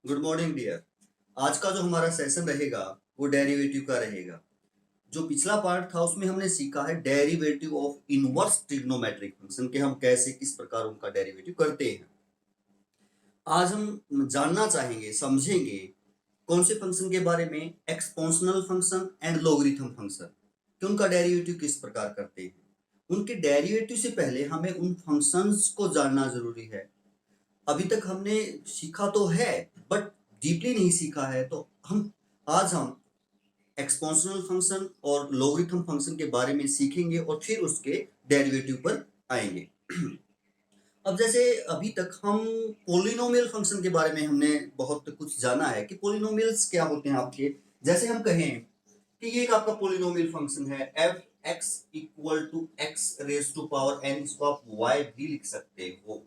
Good morning dear. आज का जो हमारा सेशन रहेगा वो डेरिवेटिव का रहेगा। जो पिछला पार्ट था उसमें हमने सीखा है derivative of inverse trigonometric function के हम कैसे किस प्रकार उनका डेरिवेटिव करते हैं। आज हम जानना चाहेंगे, समझेंगे कौन से फंक्शन के बारे में, exponential function and logarithm function कि उनका डेरिवेटिव किस प्रकार करते हैं। उनके डेरिवेटिव से पहले हमें उन फंक्शंस को जानना जरूरी है। अभी तक हमने सीखा तो है बट डीपली नहीं सीखा है, तो आज हम एक्सपोनेंशियल फंक्शन और लॉगरिथम फंक्शन के बारे में सीखेंगे और फिर उसके डेरिवेटिव पर आएंगे। अब जैसे अभी तक हम पोलिनोमियल फंक्शन के बारे में हमने बहुत कुछ जाना है कि पोलिनोमियल्स क्या होते हैं आपके। जैसे हम कहें कि ये एक आपका पोलिनोमियल फंक्शन है f x equal to x raise to power n, इसको आप वाई भी लिख सकते हो।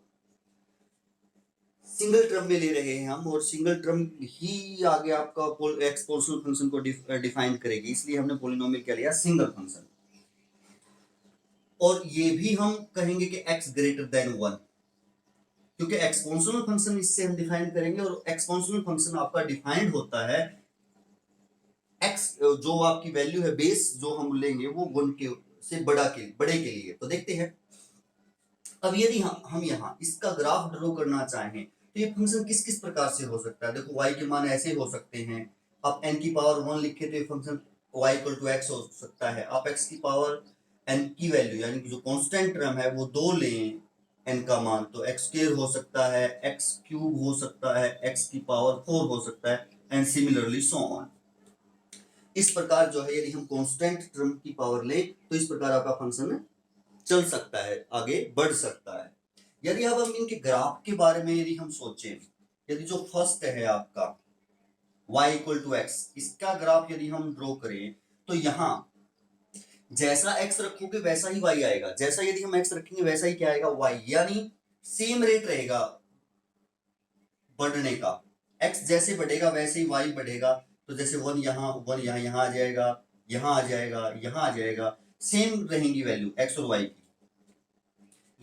सिंगल टर्म में ले रहे हैं हम और सिंगल टर्म ही आगे आपका एक्सपोनेंशियल फंक्शन को डिफाइन करेगी, इसलिए हमने पोलिनोमियल क्या लिया, सिंगल फंक्शन। और ये भी हम कहेंगे कि x ग्रेटर देन 1, क्योंकि एक्सपोनेंशियल फंक्शन इससे हम डिफाइन करेंगे और एक्सपोनेंशियल फंक्शन आपका डिफाइंड होता है x, जो आपकी वैल्यू है बेस जो हम लेंगे वो 1 के से बड़े के लिए। तो देखते हैं अब यदि हम यहाँ इसका ग्राफ ड्रॉ करना चाहें तो ये फंक्शन किस किस प्रकार से हो सकता है। देखो y के मान ऐसे हो सकते हैं, आप n की पावर 1 लिखे तो ये function y equal to x हो सकता है। आप x की पावर n की वैल्यू यानी कि जो कांस्टेंट टर्म है वो 2 लें n का मान, तो x स्क्वायर हो सकता है, x क्यूब हो सकता है, x की पावर 4 हो सकता है एंड सिमिलरली सो ऑन। इस प्रकार जो है यदि हम कांस्टेंट टर्म की पावर लें तो इस प्रकार आपका फंक्शन चल सकता है, आगे बढ़ सकता है। यदि अब हम इनके ग्राफ के बारे में यदि हम सोचें, यदि जो फर्स्ट है आपका y इक्वल टू एक्स, इसका ग्राफ यदि हम ड्रॉ करें तो यहाँ जैसा x रखोगे वैसा ही y आएगा, जैसा यदि हम x रखेंगे वैसा ही क्या आएगा y, यानी सेम रेट रहेगा बढ़ने का। x जैसे बढ़ेगा वैसे ही y बढ़ेगा, तो जैसे 1 यहाँ 1 यहाँ यहाँ आ जाएगा, यहाँ आ जाएगा, यहाँ आ जाएगा, सेम रहेंगी वैल्यू x और y की।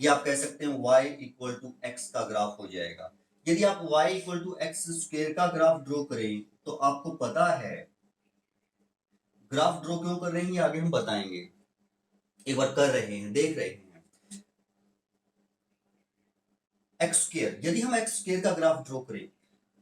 ये आप कह सकते हैं y इक्वल टू एक्स का ग्राफ हो जाएगा। यदि आप y equal to x square का ग्राफ ड्रॉ करें तो आपको पता है ग्राफ ड्रॉ क्यों कर रहे हैं ये आगे हम बताएंगे, एक बार कर रहे हैं, देख रहे हैं। एक्स स्क्वायर, यदि हम एक्स स्क्वायर का ग्राफ ड्रॉ करें,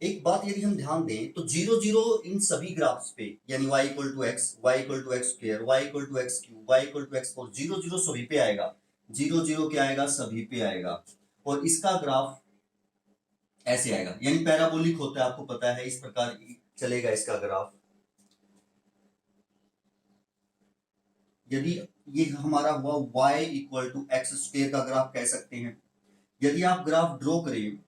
एक बात यदि हम ध्यान दें तो 0 0 इन सभी ग्राफ्स पे, यानी y equal to x, y equal to x square, y equal to x cube, y equal to x 4, 0 0 सभी पे आएगा, 0 0 क्या आएगा, सभी पे आएगा। और इसका ग्राफ ऐसे आएगा, यानी पैराबोलिक होता है, आपको पता है, इस प्रकार चलेगा इसका ग्राफ। यदि ये हमारा हुआ y equal to x square का ग्राफ कह सकते हैं। यदि आप ग्राफ ड्रॉ करें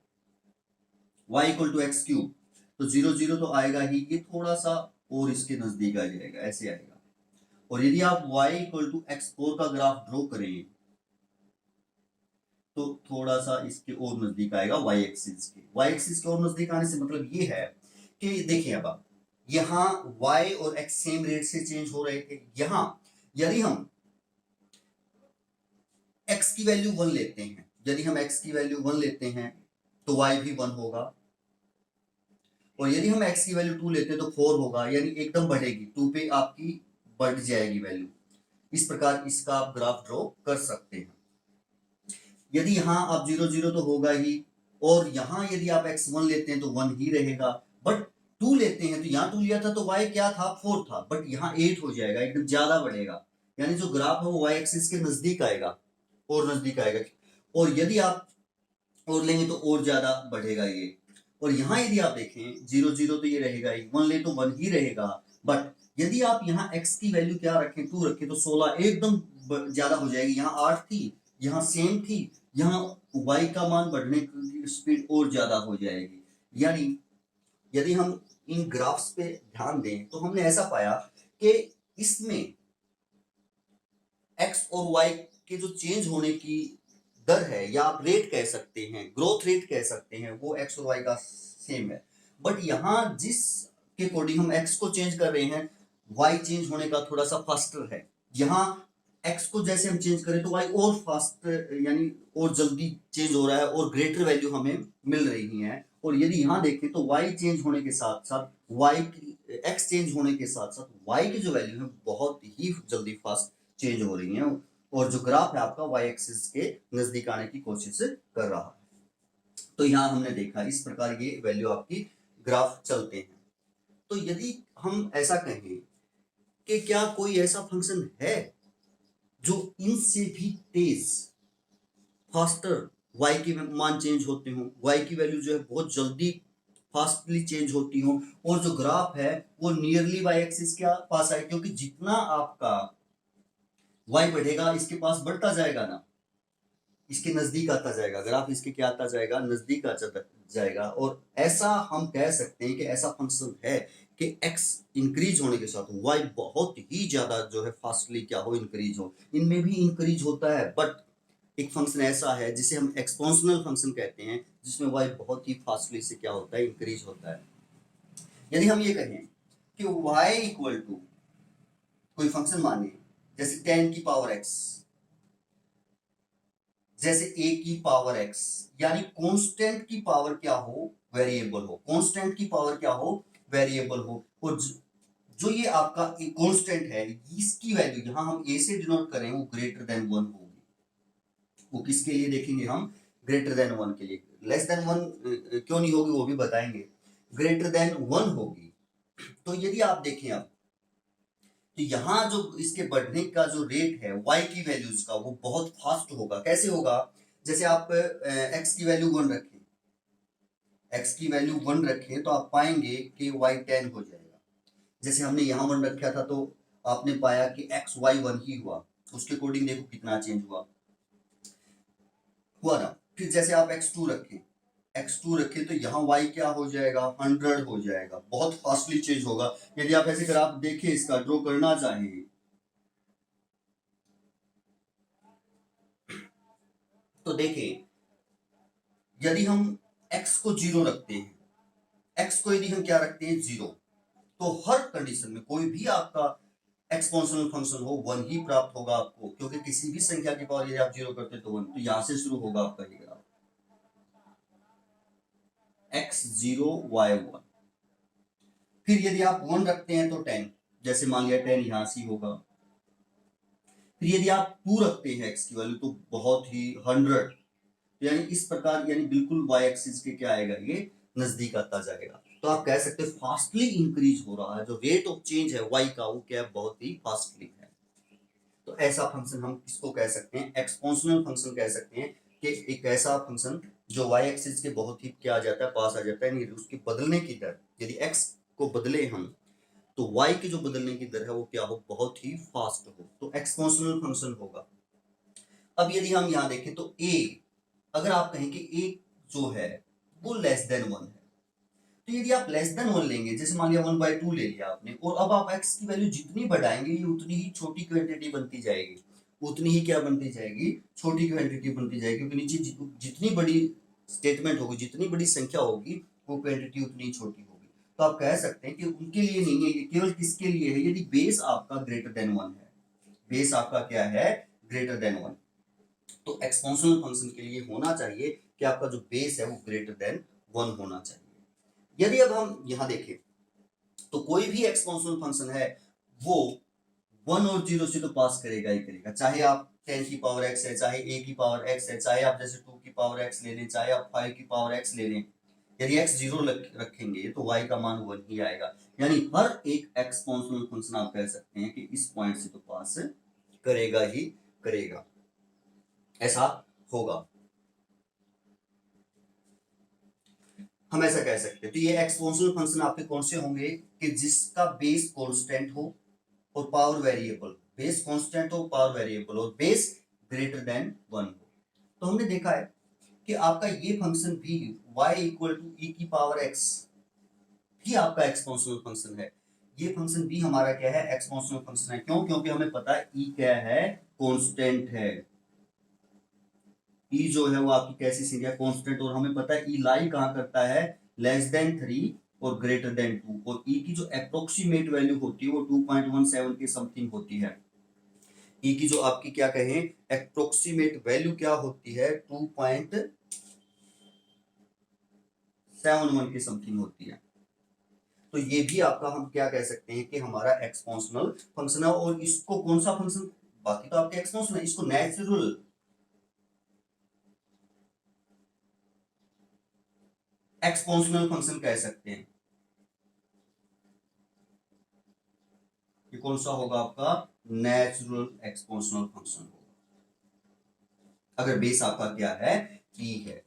y equal to x cube तो 0 0 तो आएगा ही, ये थोड़ा सा और इसके नजदीक आ जाएगा, ऐसे आएगा। और यदि आप y इक्वल टू एक्स 4 का ग्राफ ड्रॉ करें तो थोड़ा सा इसके और नजदीक आएगा y एक्सिस के। y एक्सिस के और नजदीक आने से मतलब ये है कि देखिए अब आप यहाँ y और x सेम रेट से चेंज हो रहे थे, यहाँ यदि हम x की वैल्यू 1 लेते हैं, यदि हम x की वैल्यू 1 लेते हैं तो y भी 1 होगा, और यदि हम x की वैल्यू 2 लेते हैं तो 4 होगा, यानी एकदम बढ़ेगी, 2 पे आपकी बढ़ जाएगी वैल्यू। इस प्रकार इसका आप ग्राफ ड्रॉ कर सकते हैं। यदि यहाँ आप 0 0 तो होगा ही, और यहाँ यदि आप x1 लेते हैं तो 1 ही रहेगा, बट 2 लेते हैं तो यहाँ 2 लिया था तो y क्या था, 4 था, बट यहाँ 8 हो जाएगा, एकदम ज्यादा बढ़ेगा, यानी जो ग्राफ है वो y एक्सिस के नजदीक आएगा और नजदीक आएगा। और यदि आप और लेंगे तो और ज्यादा बढ़ेगा ये। और यहाँ यदि आप देखें 0 0 तो ये रहेगा ही, 1 ले तो 1 ही रहेगा, बट यदि आप यहाँ x की वैल्यू क्या रखें, 2 रखें तो 16 एकदम ज्यादा हो जाएगी। यहाँ 8 थी, यहाँ सेम थी, यहाँ y का मान बढ़ने की स्पीड और ज्यादा हो जाएगी। यानी यदि हम इन ग्राफ्स पे ध्यान दें तो हमने ऐसा पाया कि इसमें x और y के जो चेंज होने की दर है, या आप रेट कह सकते हैं, ग्रोथ रेट कह सकते हैं, वो x और y का सेम है। बट यहाँ जिस के अकॉर्डिंग हम x को चेंज कर रहे हैं, y चेंज होने का थोड़ा सा फास्टर है। यहाँ x को जैसे हम चेंज करें तो y और फास्ट यानी और जल्दी चेंज हो रहा है और ग्रेटर वैल्यू हमें मिल रही है, और यदि यहाँ देखें तो y चेंज होने के साथ साथ y की x चेंज होने के साथ साथ y की जो वैल्यू है बहुत ही जल्दी फास्ट चेंज हो रही है और जो ग्राफ है आपका y एक्सिस के नजदीक आने की कोशिश कर रहा है। तो यहाँ हमने देखा इस प्रकार ये वैल्यू आपकी ग्राफ चलते हैं। तो यदि हम ऐसा कहें कि क्या कोई ऐसा फंक्शन है जो इनसे भी तेज फास्टर y के मान चेंज होते हो, y की वैल्यू जो है बहुत जल्दी फास्टली चेंज होती हो और जो ग्राफ है वो नियरली y एक्सिस के पास आए, क्योंकि जितना आपका y बढ़ेगा इसके पास बढ़ता जाएगा ना, इसके नजदीक आता जाएगा, ग्राफ इसके क्या आता जाएगा, नजदीक आता जाएगा। और ऐसा हम कह सकते हैं कि ऐसा फंक्शन है कि x इंक्रीज होने के साथ y बहुत ही ज्यादा जो है फास्टली क्या हो, इंक्रीज हो। इनमें भी इंक्रीज होता है, बट एक फंक्शन ऐसा है जिसे हम एक्सपोनेंशियल फंक्शन कहते हैं, जिसमें y बहुत ही फास्टली से क्या होता है, इंक्रीज होता है। यदि हम ये कहें कि y इक्वल टू कोई फंक्शन मानिए जैसे 10 की पावर x, जैसे a की पावर x, यानी कांस्टेंट की पावर क्या हो, वेरिएबल हो, कांस्टेंट की पावर क्या हो, वेरिएबल हो। और जो ये आपका कांस्टेंट है इसकी वैल्यू यहां हम a से डिनोट करें वो ग्रेटर देन 1 होगी। वो किसके लिए देखेंगे हम, ग्रेटर देन 1 के लिए। लेस देन 1 क्यों नहीं होगी वो भी बताएंगे, ग्रेटर देन 1 होगी। तो यदि आप देखें अब तो यहां जो इसके बढ़ने का जो रेट है y की वैल्यूज का वो बहुत फास्ट होगा। कैसे होगा, जैसे आप x की वैल्यू 1 रखें, x की वैल्यू 1 रखें तो आप पाएंगे कि y 10 हो जाएगा। जैसे हमने यहाँ 1 रखा था तो आपने पाया कि x y 1 ही हुआ, उसके अकॉर्डिंग देखो कितना चेंज हुआ ना। फिर जैसे आप x2 रखें तो यहाँ y क्या हो जाएगा, 100 हो जाएगा, बहुत फास्टली चेंज होगा। यदि आप ऐसे ग्राफ देखें, इसका ड्रॉ करना चाहें तो देखिए, यदि हम x को 0 रखते हैं, x को यदि हम क्या रखते हैं 0, तो हर कंडीशन में कोई भी आपका एक्सपोनेंशियल फंक्शन हो 1 ही प्राप्त होगा आपको, क्योंकि किसी भी संख्या की पावर यदि आप 0 करते तो 1, तो यहां से शुरू होगा आपका ये ग्राफ x0 y1। फिर यदि आप 1 रखते हैं तो 10, जैसे मान लिया 10 यहां से होगा। फिर यदि आप 2 रखते हैं x की वैल्यू तो बहुत ही 100, यानी इस प्रकार, यानी बिल्कुल y एक्सिस के क्या आएगा, ये नजदीक आता जाएगा। तो आप कह सकते हैं फास्टली इंक्रीज हो रहा है, जो रेट ऑफ चेंज है y का वो क्या है, बहुत ही फास्टली है। तो ऐसा फंक्शन हम इसको कह सकते हैं, एक्सपोनेंशियल फंक्शन कह सकते हैं कि एक ऐसा फंक्शन जो y एक्सिस के बहुत ही क्या आ जाता है, पास आ जाता है, यानी उसकी बदलने की दर, यदि x को बदले हम तो y की जो बदलने की दर है वो क्या हो, बहुत ही फास्ट हो, तो एक्सपोनेंशियल फंक्शन होगा। अब यदि हम यहां देखें तो a, अगर आप कहें कि a जो है वो लेस देन 1 है, तो यदि आप लेस देन 1 लेंगे, जैसे मान लिया 1/2 ले लिया आपने, और अब आप x की वैल्यू जितनी बढ़ाएंगे ये उतनी ही छोटी क्वांटिटी बनती जाएगी, उतनी ही क्या बनती जाएगी, छोटी क्वांटिटी बनती जाएगी, क्योंकि नीचे जितनी बड़ी स्टेटमेंट होगी, जितनी बड़ी संख्या होगी वो क्वांटिटी उतनी छोटी होगी। तो आप कह सकते हैं कि उनके लिए नहीं है, ये केवल किसके लिए है, यदि बेस आपका ग्रेटर देन 1 है, बेस आपका क्या है, ग्रेटर देन 1। तो एक्सपोनेंशियल फंक्शन के लिए होना चाहिए कि आपका जो बेस है वो ग्रेटर देन 1 होना चाहिए। यदि अब हम यहां देखें तो कोई भी एक्सपोनेंशियल फंक्शन है वो 1 और 0 से तो पास करेगा ही करेगा, चाहे आप 10 की पावर x है, चाहे a की पावर x है, चाहे आप जैसे 2 की पावर x ले लें, चाहे आप 5 की पावर x ले लें, यदि x 0 रखेंगे तो y का मान 1 ही आएगा। यानी हर एक एक्सपोनेंशियल फंक्शन आप कह सकते हैं कि इस पॉइंट से तो पास करेगा ही करेगा, ऐसा होगा, हम ऐसा कह सकते हैं। तो ये एक्सपोनेंशियल फंक्शन आपके कौन से होंगे कि जिसका बेस कांस्टेंट हो और पावर वेरिएबल, बेस कांस्टेंट हो, पावर वेरिएबल और बेस ग्रेटर देन 1 हो। तो हमने देखा है कि आपका ये फंक्शन भी y इक्वल टू e की पावर x भी आपका एक्सपोनेंशियल फंक्शन है। ये फंक्शन भी हमारा क्या है, एक्सपोनेंशियल फंक्शन है। क्यों, क्योंकि हमें पता है e क्या है, कांस्टेंट है, e जो है वो आपकी कैसी संख्या, कांस्टेंट, और हमें पता है e लाई कहां करता है, लेस देन 3 और ग्रेटर देन 2, और e की जो अप्रोक्सीमेट वैल्यू होती है वो 2.17 के समथिंग होती है। e की जो आपकी क्या कहें, अप्रोक्सीमेट वैल्यू क्या होती है, 2.17 7 1 की समथिंग होती है। तो ये भी आपका हम क्या कह सकते हैं कि हमारा एक्सपोनेंशियल फंक्शन है। और इसको कौन सा फंक्शन, बाकी तो आपके एक्सपोनेंशियल है, इसको नेचुरल एक्सपोनेंशियल फंक्शन कह सकते हैं। ये कौन सा होगा आपका, नेचुरल एक्सपोनेंशियल फंक्शन होगा अगर बेस आपका क्या है, ई है।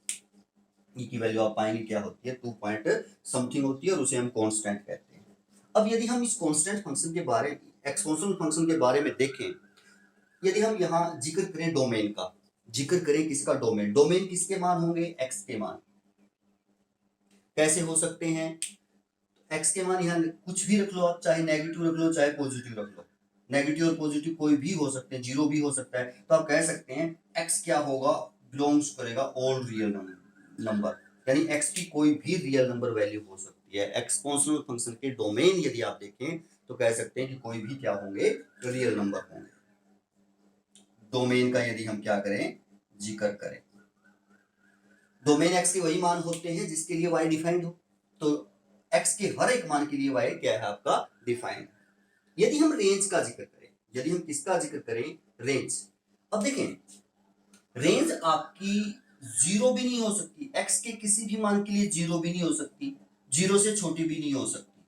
ई की वैल्यू आप पाएंगे क्या होती है, 2 पॉइंट समथिंग होती है और उसे हम कांस्टेंट कहते हैं। अब यदि हम इस कांस्टेंट फंक्शन के बारे, एक्सपोनेंशियल फंक्शन के बारे में देखें, यदि हम यहाँ जिक्र करें डोमेन का, जिक्र करें किसका, डोमेन, डोमेन किसके मान होंगे, एक्स के मान। कैसे हो सकते हैं, एक्स के मान यहाँ कुछ भी रख लो आप, चाहे नेगेटिव रख लो चाहे पॉजिटिव रख लो, नेगेटिव और पॉजिटिव कोई भी हो सकते हैं, जीरो भी हो सकता है। तो आप कह सकते हैं एक्स क्या होगा, बिलोंग्स करेगा ऑल रियल नंबर, यानी एक्स की कोई भी रियल नंबर वैल्यू हो सकती है। एक्सपोनेंशियल फंक्शन के डोमेन यदि आप देखें तो कह सकते हैं कि कोई भी क्या होंगे, रियल नंबर होंगे। डोमेन का यदि हम क्या करें, जिक्र करें, डोमेन एक्स के वही मान होते हैं जिसके लिए वाई डिफाइंड हो। तो एक्स के हर एक मान के लिए वाई क्या है आपका, डिफाइंड। यदि हम रेंज का जिक्र करें, यदि हम किसका जिक्र करें, रेंज। अब देखें, रेंज आपकी जीरो भी नहीं हो सकती, एक्स के किसी भी मान के लिए जीरो भी नहीं हो सकती, जीरो से छोटी भी नहीं हो सकती।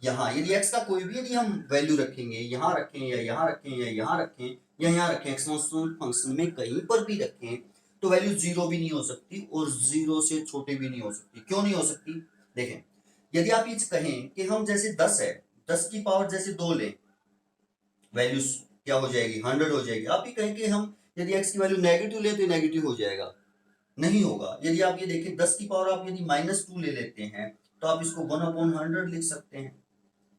यहाँ यदि एक्स का कोई भी यदि हम वैल्यू रखेंगे, यहाँ रखें या यहाँ रखें या यहाँ रखें या यहाँ रखें, एक्सपोनेंशियल फंक्शन में कहीं पर भी रखें, तो वैल्यू जीरो भी नहीं हो सकती और जीरो से छोटे भी नहीं हो सकती। क्यों नहीं हो सकती, देखें, यदि आप ये कहें कि हम जैसे 10 है, 10 की पावर जैसे 2 लें, वैल्यू क्या हो जाएगी, 100 हो जाएगी। आप ये कहें कि हम यदि एक्स की वैल्यू नेगेटिव ले तो नेगेटिव हो जाएगा, नहीं होगा। यदि आप ये देखें 10 की पावर आप यदि -2 ले लेते हैं तो आप इसको 1/100 लिख सकते हैं,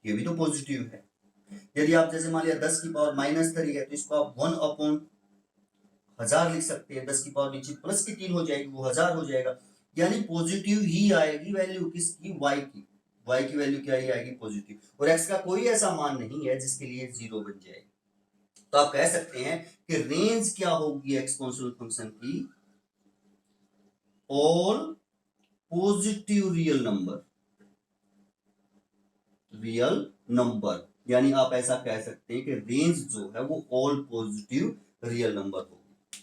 ये भी तो पॉजिटिव है। यदि आप जैसे मान लिया 10 की पावर -3 है तो इसको आप 1/1000 लिख सकते हैं, 10 की पावर नीचे प्लस की 3 हो जाएगी, वो 1000 हो जाएगा। यानी पॉजिटिव ही आएगी वैल्यू किसकी, वाई की। वाई की वैल्यू क्या ही आएगी, पॉजिटिव। और एक्स का कोई ऐसा मान नहीं है जिसके लिए जीरो बन जाएगी। तो आप कह सकते हैं कि रेंज क्या होगी एक्सपोनेंशियल फंक्शन की, all positive real number, real number. यानी आप ऐसा कह सकते हैं कि रेंज जो है वो ऑल पॉजिटिव रियल नंबर होगी,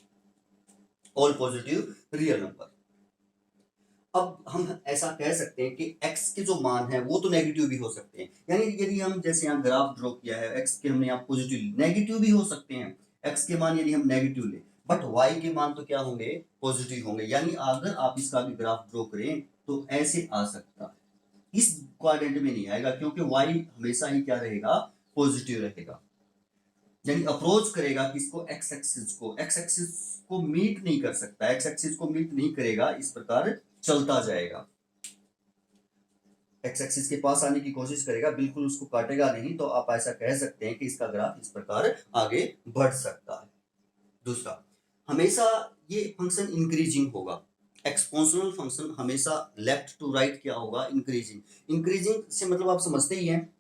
ऑल पॉजिटिव रियल नंबर। अब हम ऐसा कह सकते हैं कि x के जो मान है वो तो नेगेटिव भी हो सकते हैं। यानी यदि हम जैसे यहाँ ग्राफ ड्रॉ किया है, x के हमने यहाँ पॉजिटिव, नेगेटिव भी हो सकते हैं, x के मान यदि हम नेगेटिव ले, बट y के मान तो क्या होंगे, पॉजिटिव होंगे। यानी अगर आप इसका भी ग्राफ ड्रॉ करें तो ऐसे आ सकता है, इस क्वाड्रेंट में नहीं आएगा क्योंकि y हमेशा ही क्या रहेगा, पॉजिटिव रहेगा। यानी अप्रोच करेगा किसको, एक्स एक्सिस को, एक्स एक्सिस को मीट नहीं कर सकता, एक्स एक्सिस को मीट नहीं करेगा, इस प्रकार चलता जाएगा। एक्स एक्सिस के पास आने की कोशिश करेगा, बिल्कुल उसको काटेगा नहीं। तो आप ऐसा कह सकते हैं कि इसका ग्राफ इस प्रकार आगे बढ़ सकता है। दूसरा, हमेशा ये फंक्शन इंक्रीजिंग होगा, एक्सपोनेंशियल फंक्शन हमेशा लेफ्ट टू राइट क्या होगा, इंक्रीजिंग। इंक्रीजिंग से मतलब आप समझते ही हैं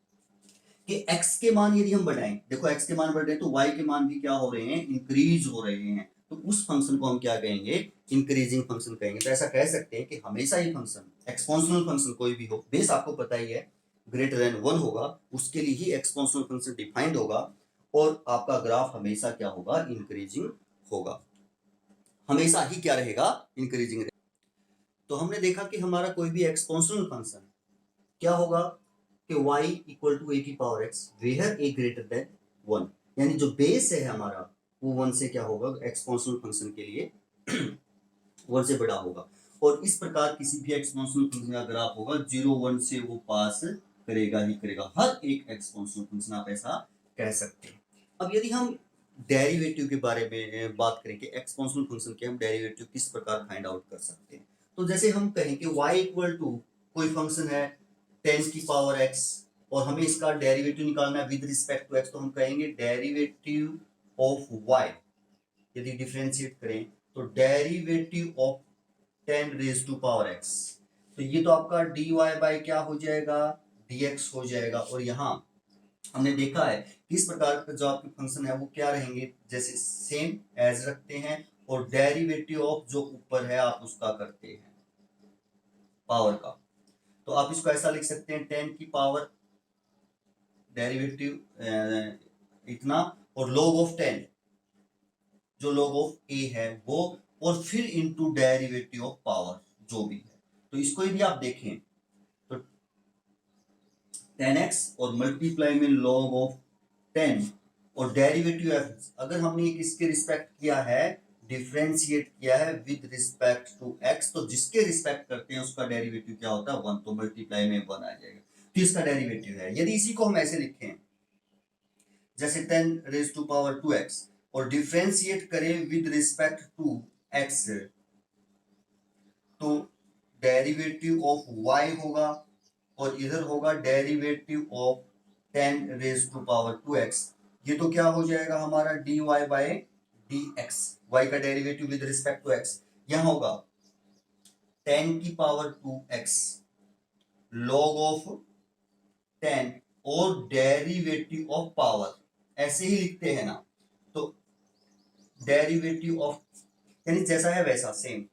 कि x के मान यदि हम बढ़ाएं, देखो x के मान बढ़ रहे हैं तो y के मान भी क्या हो रहे हैं, इंक्रीज हो रहे हैं। तो उस फंक्शन को हम क्या कहेंगे, इंक्रीजिंग फंक्शन कहेंगे। तो ऐसा कह सकते हैं कि हमेशा ये फंक्शन, एक्सपोनेंशियल फंक्शन कोई भी हो, बेस आपको पता ही है ग्रेटर देन 1 होगा, उसके लिए ही एक्सपोनेंशियल फंक्शन डिफाइंड होगा और आपका ग्राफ हमेशा क्या होगा, इंक्रीजिंग होगा, हमेशा ही क्या रहेगा, इंक्रीजिंग रहेगा। तो हमने देखा कि हमारा कोई भी एक्सपोनेंशियल फंक्शन क्या होगा कि y इक्वल टू a की power x where a greater than 1, यानी जो बेस है हमारा वो 1 से क्या होगा, एक्सपोनेंशियल फंक्शन के लिए 1 से बड़ा होगा। और इस प्रकार किसी भी एक्सपोनेंशियल फंक्शन का ग्राफ होगा 0 1 से वो पास करेगा ही करेगा, हर एक एक्सपोनेंशियल फंक्शन, आप ऐसा कह सकते हैं। अब यदि हम डेरिवेटिव के बारे में बात करें कि एक्सपोनेंशियल फंक्शन के हम डेरिवेटिव किस प्रकार फाइंड आउट कर सकते हैं, तो जैसे हम कहें कि y इक्वल टू कोई फंक्शन है 10 की पावर x और हमें इसका डेरिवेटिव निकालना है विद रिस्पेक्ट टू x, तो हम कहेंगे डेरिवेटिव ऑफ y। यदि डिफरेंशिएट करें तो derivative of 10 raise to power x, तो ये तो आपका dy बाय क्या हो जाएगा, dx हो जाएगा। और यहाँ हमने देखा है कि इस प्रकार का जो आपके फंक्शन है वो क्या रहेंगे, जैसे सेम एज रखते हैं और डेरिवेटिव ऑफ जो ऊपर है आप उसका करते हैं। पावर का। तो आप इसको ऐसा लिख सकते हैं 10 की पावर डेरिवेटिव इतना और log ऑफ 10 जो log ऑफ a है वो, और फिर इनटू डेरिवेटिव ऑफ पावर जो भी है। तो इसको यदि आप देखें तो 10x और मल्टीप्लाई में log ऑफ 10 और डेरिवेटिव f, अगर हमने एक इसके रिस्पेक्ट किया है, डिफरेंशिएट किया है विद रिस्पेक्ट टू x, तो जिसके रिस्पेक्ट करते हैं उसका डेरिवेटिव क्या होता है 1, तो मल्टीप्लाई में 1 आ जाएगा, तो इसका डेरिवेटिव है। यदि इसी को हम ऐसे लिखें जैसे 10 रेज टू पावर 2x और डिफरेंशिएट करें विद रिस्पेक्ट टू x, तो डेरिवेटिव ऑफ y होगा और इधर होगा derivative of 10 raise to power 2x। ये तो क्या हो जाएगा हमारा dy बाय dx, y का derivative with respect to x, यहां होगा 10 की पावर 2x log ऑफ 10 और डेरिवेटिव ऑफ पावर, ऐसे ही लिखते हैं ना, तो डेरिवेटिव ऑफ यानी जैसा है वैसा सेम,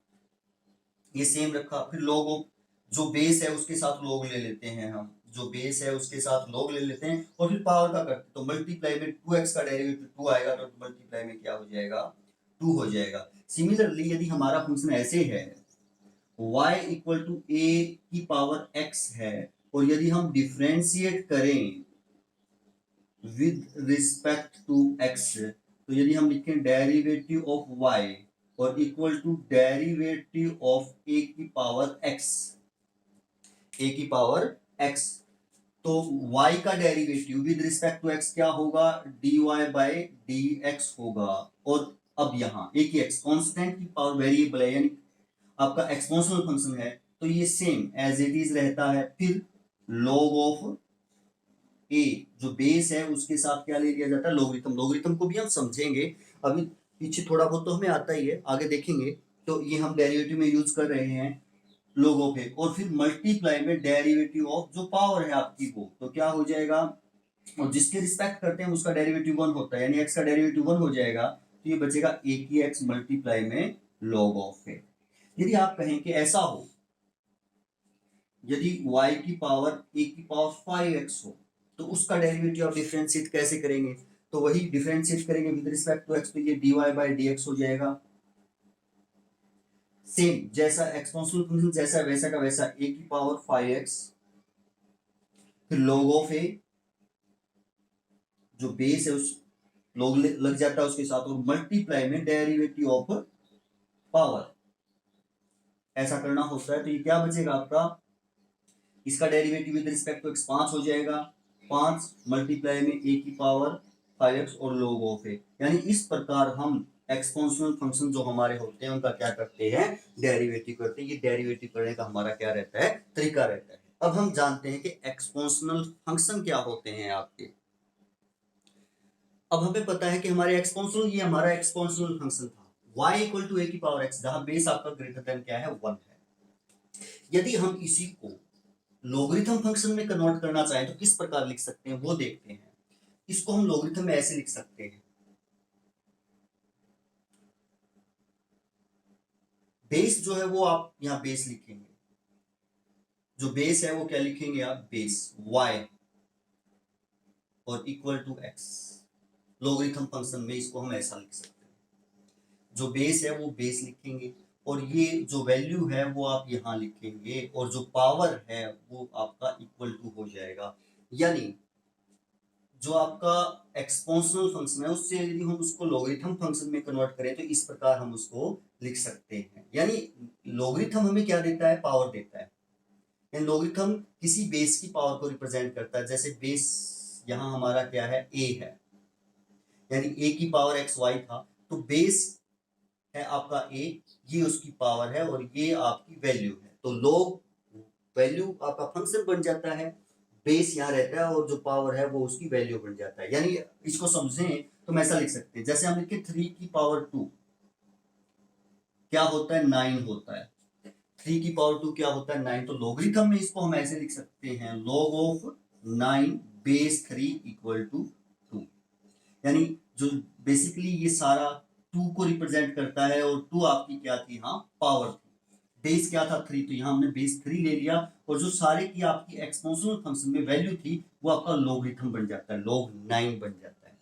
ये सेम रखा, फिर log ऑफ जो बेस है उसके साथ log ले लेते हैं हम, जो बेस है उसके साथ log ले लेते हैं और फिर पावर का करते हैं, तो मल्टीप्लाई में 2x का डेरिवेटिव 2 आएगा तो मल्टीप्लाई में क्या हो जाएगा 2 हो जाएगा। सिमिलरली यदि हमारा फंक्शन ऐसे है y इक्वल टू a की पावर x है और यदि हम डिफरेंशिएट करें विद रिस्पेक्ट टू x, तो यदि हम लिखें डेरिवेटिव ऑफ y और equal to derivative of a की पावर x, a की पावर x, तो y का derivative with respect to x क्या होगा dy बाय dx होगा। और अब यहाँ a की x कांस्टेंट की पावर वेरिएबल है यानी आपका एक्सपोनेंशियल फंक्शन है, तो ये सेम एज इट इज रहता है, फिर log ऑफ a जो बेस है उसके साथ क्या ले लिया जाता है लोगरिथम। लोगरिथम को भी हम समझेंगे, अभी पीछे थोड़ा बहुत तो हमें आता ही है, आगे देखेंगे। तो ये हम डेरिवेटिव में यूज कर रहे हैं log ऑफ a और फिर मल्टीप्लाई में डेरिवेटिव ऑफ जो पावर है आपकी वो, तो क्या हो जाएगा, और जिसके रिस्पेक्ट करते हैं उसका डेरिवेटिव 1 होता है यानी x का डेरिवेटिव 1 हो जाएगा, तो ये बचेगा a की x मल्टीप्लाई में log ऑफ a। यदि आप कहें कि ऐसा हो, यदि y की पावर a की पावर 5x हो, तो उसका डेरिवेटिव आप डिफरेंशिएट कैसे करेंगे, तो वही डिफरेंशिएट करेंगे विद रिस्पेक्ट टू x, तो ये dy बाय dx हो जाएगा। सेम जैसा एक्सपोनेंशियल फंक्शन जैसा वैसा का वैसा a की पावर 5x फिर log ऑफ a जो बेस है उस log लग जाता है उसके साथ और मल्टीप्लाई में डेरिवेटिव ऑफ पावर, ऐसा करना होता है। तो ये क्या बचेगा आपका, इसका derivative with respect to x 5 हो जाएगा, 5 मल्टीप्लाई में a की पावर 5x और log ऑफ a, यानी इस प्रकार हम एक्सपोनेंशियल फंक्शन जो हमारे होते हैं उनका क्या करते हैं डेरिवेटिव करते हैं। ये डेरिवेटिव करने का हमारा क्या रहता है तरीका रहता है। अब हम जानते हैं कि एक्सपोनेंशियल फंक्शन क्या होते हैं आपके। अब हमें पता है कि हमारे एक्सपोनेंशियल, ये हमारा एक्सपोनेंशियल फंक्शन था y इक्वल टू a की पावर x, जहां बेस आपका ग्रेटर देन क्या है 1 है। यदि हम इसी को लोगरिथम फंक्शन में कन्वर्ट करना चाहें तो किस प्रकार लिख सकते हैं वो देखते हैं। इसको हम लोगरिथम में ऐसे लिख सकते हैं, बेस जो है वो आप यहां बेस लिखेंगे, जो बेस है वो क्या लिखेंगे आप बेस y और equal to x। Logarithm function में इसको हम ऐसा लिख सकते हैं, जो बेस है वो बेस लिखेंगे और ये जो वैल्यू है वो आप यहां लिखेंगे और जो पावर है वो आपका इक्वल टू हो जाएगा। यानी जो आपका एक्सपोनेंशियल फंक्शन है उससे यदि हम उसको लोगरिथम फंक्शन में कन्वर्ट करें तो इस प्रकार हम उसको लिख सकते हैं। यानी लोगरिथम हमें क्या देता है पावर देता है, यानी लोगरिथम किसी बेस की पावर को रिप्रेजेंट करता है। जैसे बेस यहां हमारा क्या है a है, यानी a की पावर xy था, तो बेस है आपका a, ये उसकी पावर है और ये आपकी वैल्यू है, तो log वैल्यू आपका फंक्शन बन जाता है, बेस यहाँ रहता है और जो पावर है वो उसकी वैल्यू बन जाता है। यानी इसको समझें तो हम ऐसा लिख सकते हैं, जैसे हम लिखे 3 की पावर 2 क्या होता है 9 होता है, 3 की पावर 2 क्या होता है 9, तो लोगरिथम में इसको हम ऐसे लिख सकते हैं log of 9 base 3 equal to 2। यानी जो बेसिकली ये सारा 2 को रिप्रेजेंट करता है और 2 आपकी क्या थी हाँ पावर थी। बेस क्या था 3, तो यहाँ हमने बेस 3 ले लिया और जो सारे की आपकी एक्सपोनेंशियल फंक्शन में वैल्यू थी वो आपका लॉगरिथम बन जाता है, log 9 बन जाता है।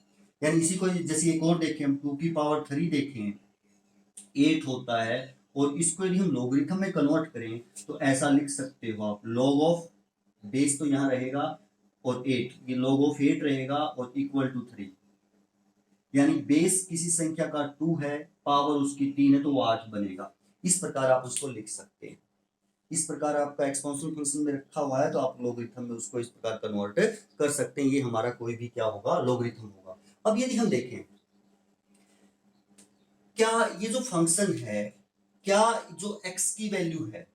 यानी इसी को जैसे एक और देखें हम 2 की पावर 3 देखें 8 होता है और इसको यदि हम लॉगरिथम में कन्वर्ट करें तो ऐसा लिख सकते हो आप log ऑफ बेस तो यहाँ रहेगा और 8, ये log ऑफ 8 रहेगा और इक्वल टू 3। यानी बेस किसी संख्या का 2 है, पावर उसकी 3 है तो वो 8 बनेगा। इस प्रकार आप उसको लिख सकते हैं। इस प्रकार आपका एक्सपोनेंशियल फंक्शन में रखा हुआ है तो आप लॉगरिथम में उसको इस प्रकार कन्वर्ट कर सकते हैं। ये हमारा कोई भी क्या होगा, लॉगरिथम होगा। अब यदि हम देखें क्या ये जो फंक्शन है, क्या जो x की वैल्यू है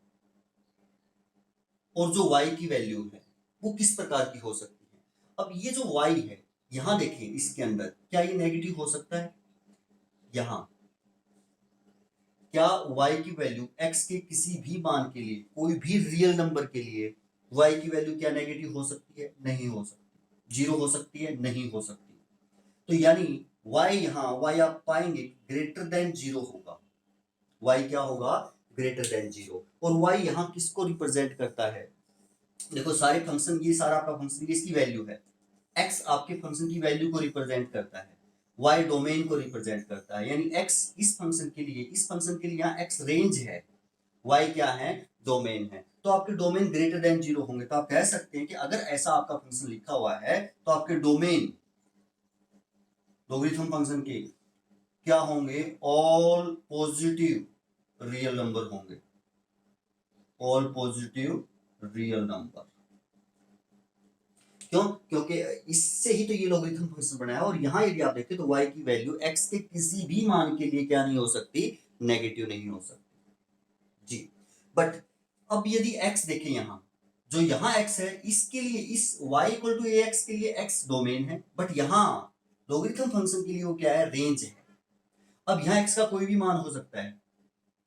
और जो y की वैल्यू है वो किस प्रकार की हो सकती है। अब ये जो y है यहां देखिए इसके अंदर क्या ये नेगेटिव हो सकता है, यहां क्या y की वैल्यू x के किसी भी मान के लिए, कोई भी रियल नंबर के लिए y की वैल्यू क्या नेगेटिव हो सकती है, नहीं हो सकती। जीरो हो सकती है, नहीं हो सकती। तो यानी y यहां y आप पाएंगे ग्रेटर देन जीरो होगा, y क्या होगा, ग्रेटर देन जीरो। और y यहां किसको रिप्रेजेंट करता है, देखो सारे फंक्शन, ये सारा आपका फंक्शन इसकी वैल्यू है, x आपके फंक्शन की वैल्यू को रिप्रेजेंट करता है, y डोमेन को रिप्रेजेंट करता है। यानी x इस फंक्शन के लिए, इस फंक्शन के लिए यहाँ x रेंज है, y क्या है, डोमेन है। तो आपके डोमेन ग्रेटर देन जीरो होंगे। तो आप कह सकते हैं कि अगर ऐसा आपका फंक्शन लिखा हुआ है तो आपके डोमेन लॉगरिथम फंक्शन के क्या होंगे, ऑल पॉजिटिव रियल नंबर होंगे, ऑल पॉजिटिव रियल नंबर। क्यों, क्योंकि इससे ही तो ये लॉगरिथम फंक्शन बनाया। और यहां यदि आप देखते तो y की वैल्यू x के किसी भी मान के लिए क्या नहीं हो सकती, नेगेटिव नहीं हो सकती जी। बट अब यदि x देखें, यहां जो यहां x है इसके लिए, इस y इक्वल टू ax के लिए x डोमेन है, बट यहां लॉगरिथम फंक्शन के लिए वो क्या है, रेंज है। अब यहाँ x का कोई भी मान हो सकता है।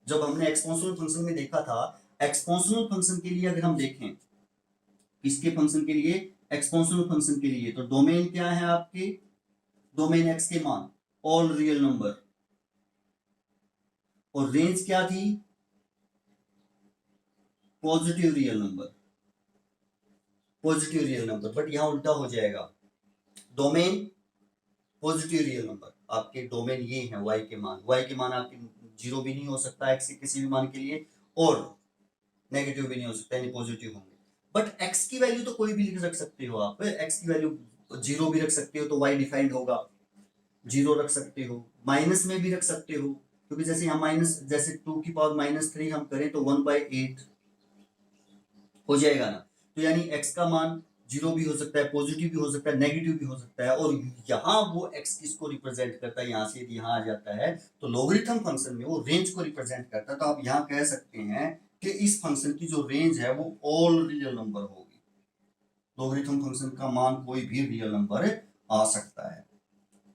जब हमने एक्सपोनेंशियल फंक्शन में देखा था, एक्सपोनेंशियल फंक्शन के लिए अगर हम देखें, इसके फंक्शन के लिए, एक्सपोनेंशियल फंक्शन के लिए, तो डोमेन क्या है आपके, डोमेन x के मान ऑल रियल नंबर, और रेंज क्या थी, positive real number, positive real number. But यहां उल्टा हो जाएगा, डोमेन पॉजिटिव रियल नंबर, आपके डोमेन ये है y के मान, y के मान आपके जीरो भी नहीं हो सकता x के किसी भी मान के लिए, और नेगेटिव भी नहीं हो सकता, यानी पॉजिटिव होंगे। बट x की वैल्यू तो कोई भी रख सकते हो आप, x की वैल्यू जीरो भी रख सकते हो तो y डिफाइंड होगा, जीरो रख सकते हो, माइनस में भी रख सकते हो, क्योंकि जैसे यहाँ माइनस, जैसे 2 की पावर -3 हम करें तो 1/8 हो जाएगा ना। तो यानी x का मान जीरो भी हो सकता है, पॉजिटिव भी हो सकता है, नेगेटिव भी हो सकता है। और यहाँ वो x किसको रिप्रेजेंट करता है, यहाँ से यदि यहाँ आ जाता है तो लॉगरिथम फंक्शन में वो रेंज को रिप्रेजेंट करता है। तो आप यहाँ कह सकते हैं कि इस फंक्शन की जो रेंज है वो ऑल रियल नंबर होगी। लॉगरिथम फंक्शन का मान कोई भी रियल नंबर आ सकता है,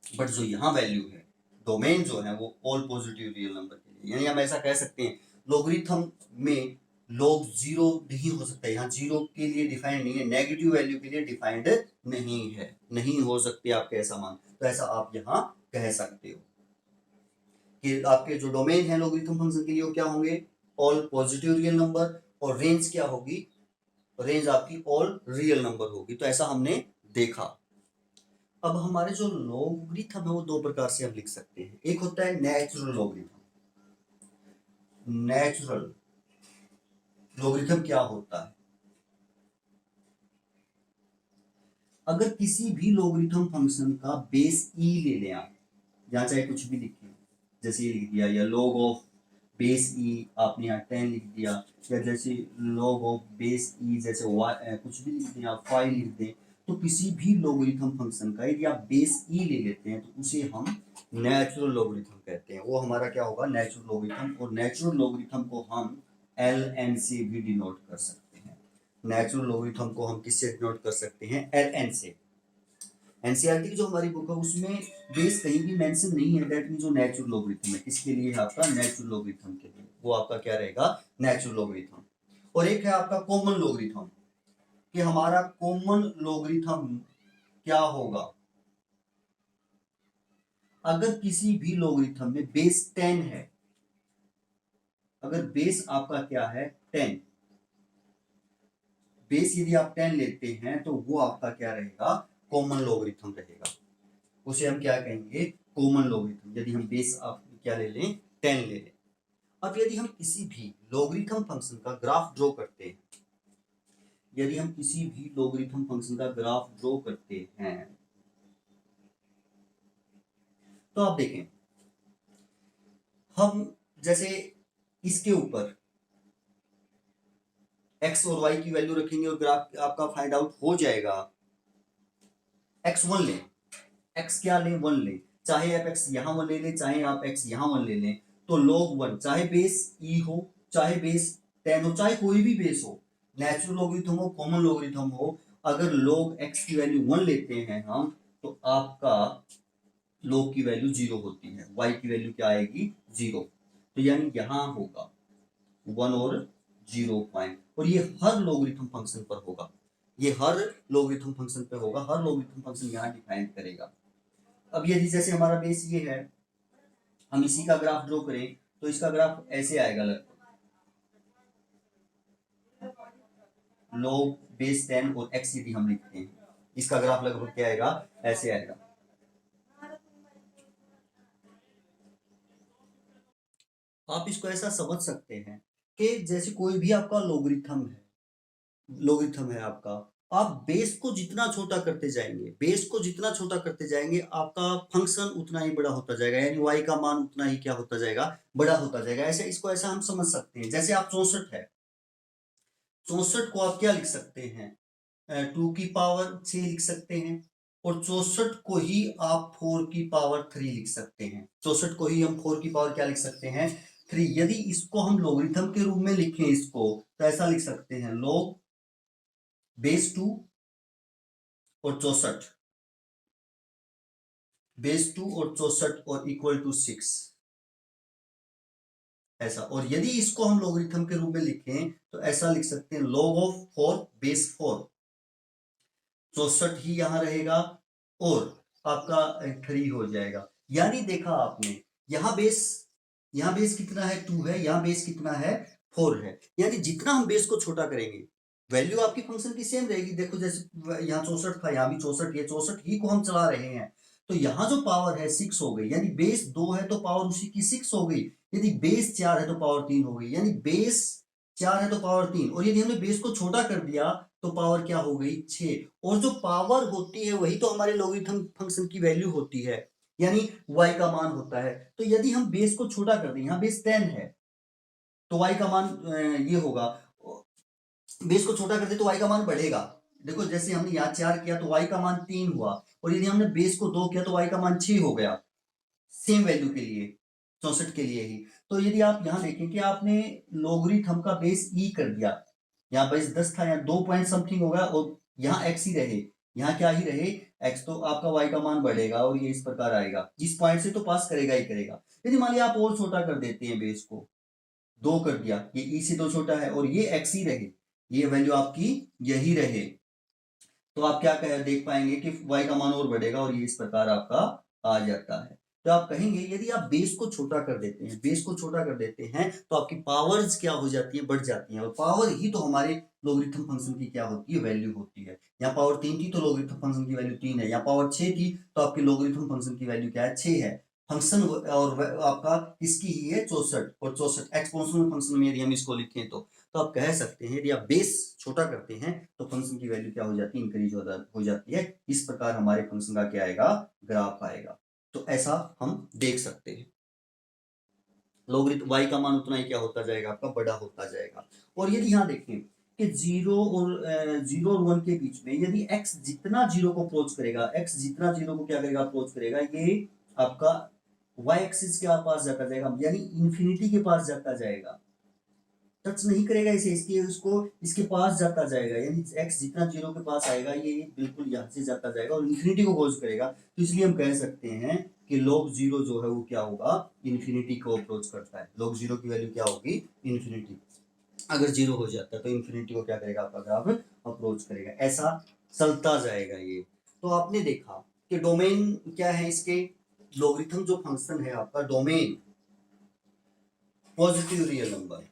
बट जो यहाँ वैल्यू है, डोमेन जो है वो ऑल पॉजिटिव रियल नंबर के लिए। यानी हम ऐसा कह सकते हैं लॉगरिथम में लॉग जीरो नहीं हो सकता, यहाँ जीरो के लिए डिफाइंड नहीं है, नेगेटिव वैल्यू के लिए डिफाइंड नहीं है, नहीं हो सकती आपके ऐसा मान। तो ऐसा आप यहाँ कह सकते हो कि आपके जो डोमेन है लॉगरिथम फंक्शन के लिए वो क्या होंगे, ऑल पॉजिटिव रियल नंबर, और रेंज क्या होगी, रेंज आपकी ऑल रियल नंबर होगी। तो ऐसा हमने देखा। अब हमारे जो लॉगरिथम है वो दो प्रकार से हम लिख सकते हैं। एक होता है नेचुरल लॉगरिथम। नेचुरल लॉगरिथम क्या होता है, अगर किसी भी लॉगरिथम फंक्शन का बेस ई ले लें आप, यहाँ चाहे कुछ भी लिखिए, जैसे ये लिख दिया, या log ऑफ बेस ई आपने यहाँ 10 लिख दिया, या जैसे log ऑफ बेस ई जैसे कुछ भी लिख दें आप, 5 लिख दें। तो किसी भी लॉगरिथम फंक्शन का यदि आप बेस ई ले लेते हैं तो उसे हम नेचुरल लॉगरिथम कहते हैं। वो हमारा क्या होगा, नेचुरल लॉगरिथम। और नेचुरल लॉगरिथम को हम एल एन से भी डिनोट कर सकते हैं। नेचुरल लॉगरिथम को हम किससे डिनोट कर सकते हैं, एल एन से। एनसीईआरटी की जो हमारी बुक है उसमें बेस कहीं भी मेंशन नहीं है, दैट मीन जो नेचुरल लॉगरिथम है किसके लिए है, आपका नेचुरल लॉगरिथम के लिए, वो आपका क्या रहेगा, नेचुरल लॉगरिथम। और एक है आपका कॉमन लॉगरिथम, कि हमारा कॉमन लॉगरिथम क्या होगा, अगर किसी भी लॉगरिथम में बेस 10 है, अगर बेस आपका क्या है 10, बेस यदि आप 10 लेते हैं तो वो आपका क्या रहेगा, कॉमन लॉगरिथम रहेगा। उसे हम क्या कहेंगे, कॉमन लॉगरिथम। यदि हम बेस आप क्या ले लें, 10 ले लें। अब यदि हम किसी भी लॉगरिथम फंक्शन का ग्राफ ड्रॉ करते हैं, यदि हम किसी भी लॉगरिथम फंक्शन का ग्राफ ड्रॉ करते हैं, तो आप देखें, हम जैसे इसके ऊपर x और y की वैल्यू रखेंगे और ग्राफ आपका फाइंड आउट हो जाएगा। x1 लें, x क्या लें, 1 लें, चाहे आप x यहां 1 ले लें, चाहे आप x यहां 1 ले लें, तो log 1, चाहे बेस e हो, चाहे बेस 10 हो, चाहे कोई भी बेस हो, नेचुरल लॉगरिथम हो, कॉमन लॉगरिथम हो, अगर log x की वैल्यू 1 लेते हैं हम, तो आपका log की वैल्यू 0 होती है, y की वैल्यू क्या आएगी, 0। तो यानी यहां होगा 1 और 0 पॉइंट, और ये हर लॉगरिथम फंक्शन पर होगा, ये हर लॉगरिथम फंक्शन पे होगा, हर लॉगरिथम फंक्शन यहाँ डिफाइन करेगा। अब यदि जैसे हमारा बेस ये है, हम इसी का ग्राफ ड्रॉ करें, तो इसका ग्राफ ऐसे आएगा, लॉग बेस 10 और x यदि हम लिखते हैं, इसका ग्राफ लगभग क्या आएगा, ऐसे आएगा। आप इसको ऐसा समझ सकते हैं कि जैसे कोई भी आपका लॉगरिथम है आपका, आप बेस को जितना छोटा करते जाएंगे, बेस को जितना छोटा करते जाएंगे, आपका फंक्शन उतना ही बड़ा होता जाएगा, यानी y का मान उतना ही क्या होता जाएगा, बड़ा होता जाएगा। ऐसे इसको ऐसा हम समझ सकते हैं, जैसे आप 64 है, 64 को आप क्या लिख सकते हैं, 2 की पावर 6 लिख सकते हैं, और 64 को ही आप 4 की पावर 3 लिख सकते हैं, 64 को ही हम 4 की पावर क्या लिख सकते हैं, 3। यदि इसको हम लॉगरिथम के रूप में लिखें इसको, तो ऐसा लिख सकते हैं, log बेस 2 और 64, बेस 2 और 64 और इक्वल टू 6, ऐसा। और यदि इसको हम लॉगरिथम के रूप में लिखें, तो ऐसा लिख सकते हैं, log ऑफ 4 बेस 4, 64 ही यहां रहेगा और आपका 3 हो जाएगा। यानी देखा आपने, यहां बेस कितना है, 2 है, यहां बेस कितना है, 4 है। यानी जितना हम बेस को छोटा करेंगे, वैल्यू आपकी फंक्शन की सेम रहेगी। देखो जैसे यहाँ 64 था, यहाँ भी 64, ये 64 ही को हम चला रहे हैं, तो यहाँ जो पावर है 6 हो गई, यानी बेस 2 है तो पावर उसी की 6 हो गई। यदि बेस 4 है तो पावर 3 हो गई, यानी बेस 4 है तो पावर 3, और यदि हमने बेस को छोटा कर दिया तो पावर क्या हो गई, 6। और जो पावर होती है वही तो हमारे लॉगरिथम फंक्शन की वैल्यू होती है, यानी y का मान होता है। तो यदि हम बेस को छोटा कर दें, यहाँ बेस 10 है तो y का मान ये होगा, बेस को छोटा कर दे तो y का मान बढ़ेगा। देखो जैसे हमने यहाँ 4 किया तो y का मान 3 हुआ, और यदि हमने बेस को 2 किया तो y का मान 6 हो गया, सेम वैल्यू के लिए, 64 के लिए ही। तो यदि आप यहाँ देखें कि आपने लॉगरिथम का बेस e कर दिया, यहाँ बेस 10 था, यहाँ 2 पॉइंट समथिंग होगा, और यहाँ x ही रहे, यहाँ क्या ही रहे, x, तो आपका y का मान बढ़ेगा और ये इस प्रकार आएगा, इस पॉइंट से तो पास करेगा ही करेगा। यदि मान लिया आप और छोटा कर देते हैं, बेस को 2 कर दिया, ये e से 2 छोटा है और ये x ही रहे, ये वैल्यू आपकी यही रहे, तो आप क्या देख पाएंगे कि y का मान और बढ़ेगा और ये इस प्रकार आपका आ जाता है। तो आप कहेंगे यदि आप बेस को छोटा कर देते हैं, बेस को छोटा कर देते हैं, तो आपकी पावर्स क्या हो जाती है, बढ़ जाती हैं, और पावर ही तो हमारे लॉगरिथम फंक्शन की क्या होती है, वैल्यू होती है। यहाँ पावर 3 थी तो लॉगरिथम फंक्शन की वैल्यू 3 है, यहाँ पावर 6 थी तो आपकी लॉगरिथम फंक्शन की वैल्यू क्या है, 6 है। फंक्शन और आपका इसकी ही है 64, और 64 एक्सपोनेंशियल फंक्शन में यदि हम इसको लिखें तो आप कह सकते हैं यदि आप बेस छोटा करते हैं तो फंक्शन की वैल्यू क्या हो जाती है, इंक्रीज हो जाती है। इस प्रकार हमारे फंक्शन का क्या आएगा, ग्राफ आएगा। तो ऐसा हम देख सकते हैं, लॉगरिथम y का मान उतना ही क्या होता जाएगा, आपका बड़ा होता जाएगा। और यदि यहाँ देखें कि 0 और 1 के बीच में यदि x जितना 0 को अप्रोच करेगा, x जितना 0 को क्या करेगा, अप्रोच करेगा, ये आपका y एक्सिस के पास जाता जाएगा, यानी इंफिनिटी के पास जाता जाएगा, टच नहीं करेगा इसे, इसके उसको इसके पास जाता जाएगा, यानी x जितना 0 के पास आएगा ये बिल्कुल यहाँ से जाता जाएगा और इंफिनिटी को खोज करेगा। तो इसलिए हम कह सकते हैं कि log 0 जो है वो क्या होगा, इंफिनिटी को अप्रोच करता है। log 0 की वैल्यू क्या होगी, इंफिनिटी। अगर 0 हो जाता है तो इंफिनिटी को क्या करेगा, आपका ग्राफ अप्रोच करेगा, ऐसा चलता जाएगा ये। तो आपने देखा कि डोमेन क्या है इसके, लॉगरिथम जो फंक्शन है आपका, domain positive real number.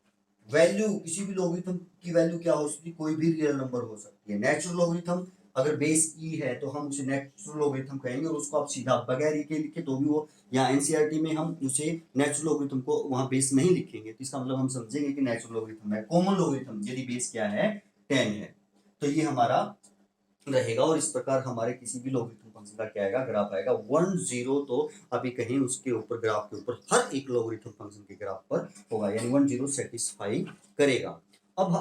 Value किसी भी लॉगरिथम की वैल्यू क्या हो सकती है, कोई भी रियल नंबर हो सकती है। नेचुरल लॉगरिथम अगर बेस ई है तो हम उसे नेचुरल लॉगरिथम कहेंगे, और उसको आप सीधा बगैर ई के लिखे तो भी वो, यहाँ एनसीईआरटी में हम उसे नेचुरल लॉगरिथम को वहां बेस नहीं लिखेंगे, तो इसका मतलब हम समझेंगे कि नेचुरल लॉगरिथम है। कॉमन लॉगरिथम यदि बेस क्या है 10 है, तो ये हमारा रहेगा। और इस प्रकार हमारे किसी भी लॉगरिथम फंक्शन का क्या आएगा, ग्राफ आएगा 1 0। तो अभी कहीं उसके ऊपर ग्राफ के ऊपर हर एक लॉगरिथम फंक्शन के ग्राफ पर होगा, यानी 1 0 सेटिस्फाई करेगा। अब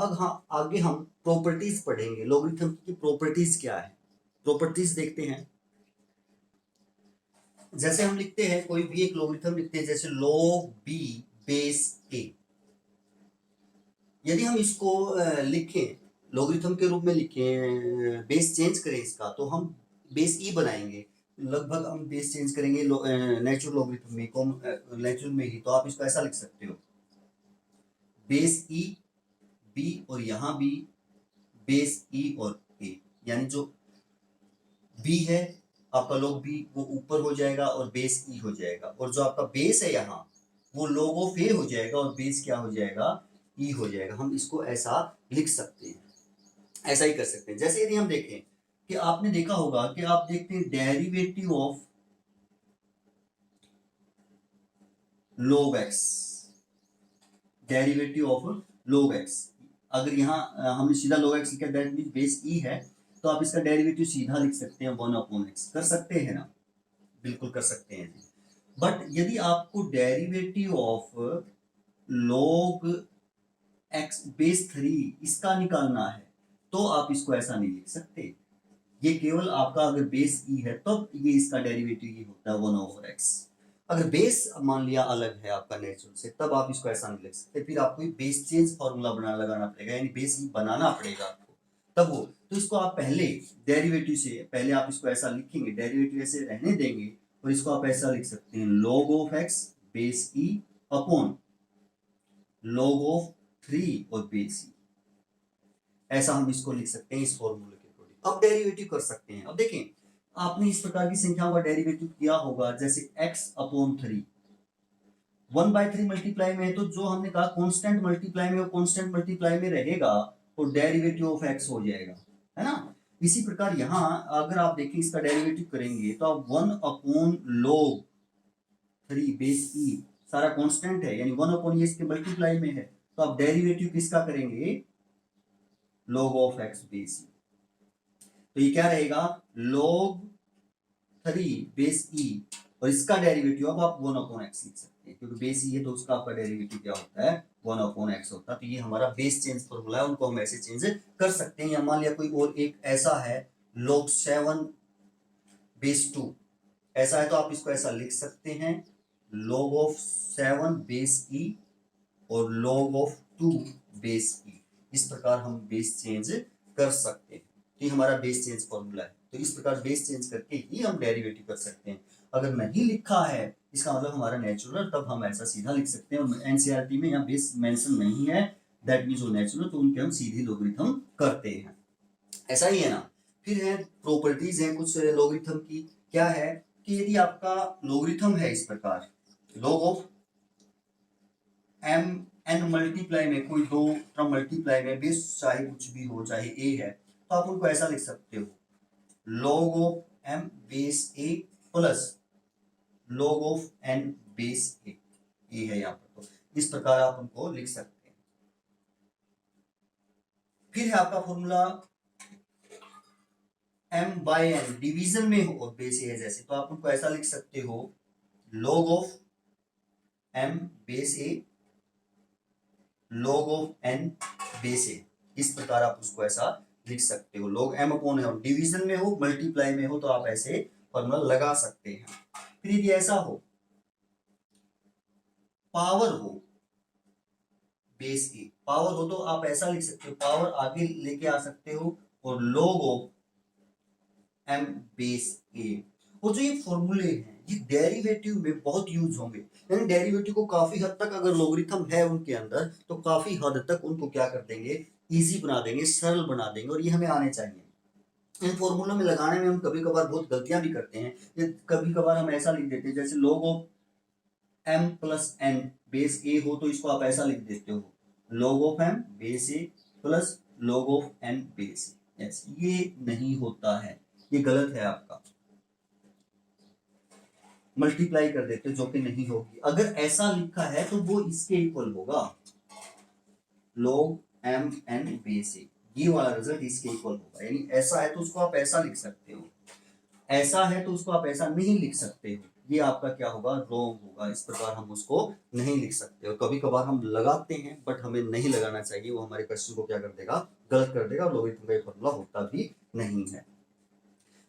आगे हम प्रॉपर्टीज पढ़ेंगे, लॉगरिथम की प्रॉपर्टीज क्या है, प्रॉपर्टीज देखते हैं। जैसे हम लिखते हैं कोई भी एक लॉगरिथम लिखते हैं, जैसे log b बेस a, यदि हम इसको लिखें लॉगरिथम के रूप में लिखें, बेस चेंज करें इसका, तो हम बेस ई बनाएंगे। लगभग हम बेस चेंज करेंगे नेचुरल लॉगरिथम में, नेचुरल में ही, तो आप इसको ऐसा लिख सकते हो बेस ई बी और यहाँ भी बेस ई और ए, यानी जो बी है आपका log बी वो ऊपर हो जाएगा और बेस ई हो जाएगा, और जो आपका बेस है यहाँ वो log ऑफ ए हो जाएगा और बेस क्या हो जाएगा, ई हो जाएगा। हम इसको ऐसा लिख सकते हैं, ऐसा ही कर सकते हैं। जैसे यदि हम देखें कि आपने देखा होगा कि आप देखते हैं derivative of log x, derivative of log x, अगर यहाँ हमने सीधा log x लिखा, दैट मींस बेस ई है, तो आप इसका डेरिवेटिव सीधा लिख सकते हैं 1/x। कर सकते हैं ना, बिल्कुल कर सकते हैं। बट यदि आपको derivative of log x base 3 इसका निकालना है, तो आप इसको ऐसा नहीं लिख सकते। ये केवल आपका अगर बेस ई है तब ये इसका डेरिवेटिव ही होता है 1/x। अगर बेस मान लिया अलग है आपका नेचुरल से, तब आप इसको ऐसा नहीं लिख सकते, फिर आपको बेस चेंज फॉर्मूला लगाना पड़ेगा, यानी बेस ई बनाना पड़ेगा आपको, तब वो। तो इसको आप पहले डेरिवेटिव से पहले आप इसको ऐसा लिखेंगे, डेरिवेटिव ऐसे रहने देंगे, और इसको आप ऐसा लिख सकते हैं log of x base E upon log of 3 और बेस ई, ऐसा हम इसको लिख सकते हैं इस फॉर्मूले के अकॉर्डिंग। अब डेरिवेटिव कर सकते हैं। अब देखें, आपने इस प्रकार की संख्याओं का डेरिवेटिव किया होगा, जैसे x अपॉन 3 1/3 मल्टीप्लाई में है, तो जो हमने कहा कांस्टेंट मल्टीप्लाई में, वो कांस्टेंट मल्टीप्लाई में रहेगा, तो डेरिवेटिव ऑफ x हो जाएगा, है ना। इसी प्रकार यहाँ अगर आप देखें इसका डेरिवेटिव करेंगे, तो आप 1 अपॉन log 3 बेस ई, सारा कांस्टेंट है, यानी 1 अपॉन ये इसके मल्टीप्लाई में है, तो आप डेरिवेटिव किसका करेंगे, log ऑफ x बेस ई। तो ये क्या रहेगा, log 3 बेस ई, और इसका डेरिवेटिव अब आप 1/x लिख सकते हैं, क्योंकि बेस ई है तो उसका आपका डेरिवेटिव क्या होता है, 1/x होता है। तो ये हमारा बेस चेंज फॉर्मूला है, उनको हम ऐसे चेंज कर सकते हैं। या मान लिया कोई और एक ऐसा है log 7 बेस 2, ऐसा है तो आप इसको ऐसा लिख सकते हैं log ऑफ 7 बेस ई और log ऑफ 2 बेस ई। इस प्रकार हम बेस चेंज कर सकते हैं। तो ये हमारा बेस चेंज फॉर्मूला है। तो इस प्रकार बेस चेंज करके ही हम डेरिवेटिव कर सकते हैं। अगर नहीं लिखा है इसका मतलब हमारा नेचुरल, तब हम ऐसा सीधा लिख सकते हैं। और एनसीईआरटी में यहाँ बेस मेंशन नहीं है, दैट मींस वो नेचुरल, तो उनके हम सीधी लॉगरिथम करते हैं। ऐसा ही है ना। फिर है प्रॉपर्टीज हैं कुछ लॉगरिथम की। क्या है कि यदि आपका लॉगरिथम है इस प्रकार, log of m n multiply में, कोई दो टर्म मल्टीप्लाई में, बेस चाहे कुछ भी हो, चाहे a है, तो आप उनको ऐसा लिख सकते हो log of m base a plus log of n base a, ये है यहाँ पर। तो इस प्रकार आप उनको लिख सकते हैं। फिर है आपका formula m by n division में हो और बेस a है जैसे, तो आप उनको ऐसा लिख सकते हो log of m base a log of n base a। इस प्रकार आप उसको ऐसा लिख सकते हो। log m upon n division में हो, मल्टीप्लाई में हो, तो आप ऐसे फॉर्मूला लगा सकते हैं। फिर यदि ऐसा हो, पावर हो बेस a, पावर हो तो आप ऐसा लिख सकते हो, पावर आगे लेके आ सकते हो, और log of m base a। और जो ये फॉर्मूले हैं ये डेरिवेटिव में बहुत यूज होंगे, यानी डेरिवेटिव को काफी हद तक अगर लॉगरिथम है उनके अंदर, तो काफी हद तक उनको क्या कर देंगे, इजी बना देंगे, सरल बना देंगे, और ये हमें आने चाहिए। इन फॉर्मूलों में लगाने में हम कभी कभार बहुत गलतियां भी करते हैं। कभी कभार हम ऐसा लिख देते हैं जैसे log of m plus n base a हो तो इसको आप ऐसा लिख देते हो log of m base a plus log of n base a। Yes, ये नहीं होता है, ये गलत है आपका, मल्टीप्लाई कर देते हो जो कि नहीं होगी। अगर ऐसा लिखा है तो वो इसके इक्वल होगा, log m n base a, ये वाला रिजल्ट इसके इक्वल होगा। यानी ऐसा है तो उसको आप ऐसा लिख सकते हो, ऐसा है तो उसको आप ऐसा नहीं लिख सकते हो, ये आपका क्या होगा, रॉन्ग होगा। इस प्रकार हम उसको नहीं लिख सकते। और कभी कभार हम लगाते हैं बट हमें नहीं लगाना चाहिए, वो हमारे क्वेश्चन को क्या कर देगा, गलत कर देगा। लॉगरिथम का फॉर्मूला होता भी नहीं है।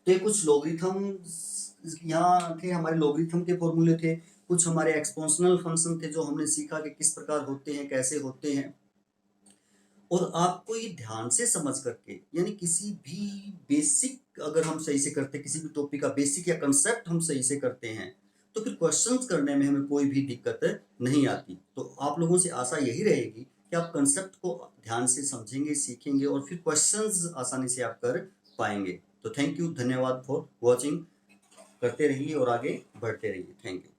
तो ये कुछ लॉगरिथम यहाँ थे, हमारे लॉगरिथम के फॉर्मूले थे, कुछ हमारे एक्सपोनेंशियल फंक्शन थे जो हमने सीखा कि किस प्रकार होते हैं, कैसे होते हैं। और आपको ये ध्यान से समझ करके, यानी किसी भी बेसिक अगर हम सही से करते, किसी भी टॉपिक का बेसिक या कंसेप्ट हम सही से करते हैं तो फिर क्वेश्चंस करने में हमें कोई भी दिक्कत नहीं आती। तो आप लोगों से आशा यही रहेगी कि आप कंसेप्ट को ध्यान से समझेंगे, सीखेंगे और फिर क्वेश्चंस आसानी से आप कर पाएंगे। तो थैंक यू, धन्यवाद फॉर वॉचिंग। करते रहिए और आगे बढ़ते रहिए। Thank you.